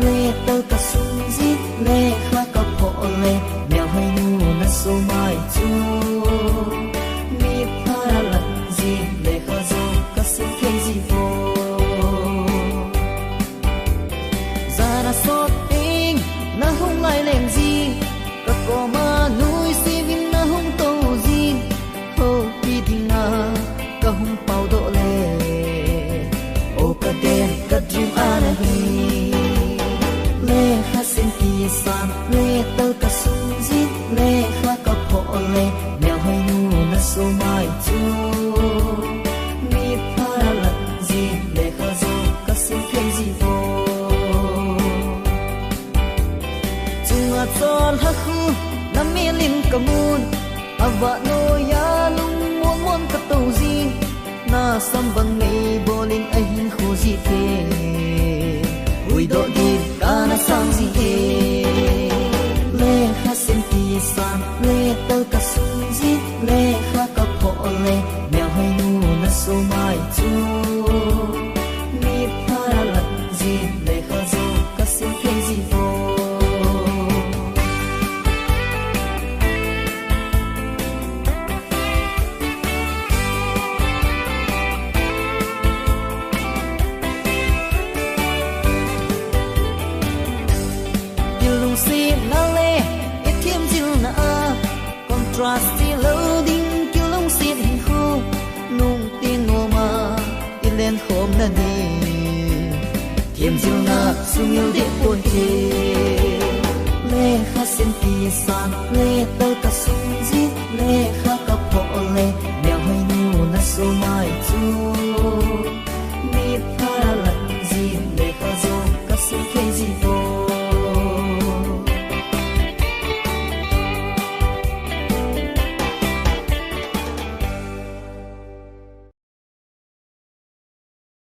lê tơ cả sung zít lê khá cả phổ lê mèo hay ngu na số mai chu mi pha lặng gì lê khá dô cả xin khen gì vô ra na sốt tình na không lại lên gì cả có mà nuôi si vin na không tô gì hô đi đi na cả không bao độ lê ô cả đêm cả dream ana hi lê khá xin kỳ san lê tơ cả sung zít lê khá cả phổ lê mèo hay ngu na số mai chu mi pha lặng gì lê khá dô cả xin khen gì vô chung a chol ha khu na mi lim ka mun ava no ya lung mon mon ka to gì na sam bang nei bolin a hin khu gì thế ui do đi ca na sang gì thế lê khá xin kỳ san lê tơ cả sung zít lê khá cả phổ lê mèo hay ngu na số mai chu mi pha lặng gì lê khá dô cả xin khen gì vô si na le e thiam zil na a contrast ti loading ki long si hin khu nung tin no ma ilen khom na ni thiam zil na sung yêu de pon he le kha sen ti san le tơ ka sung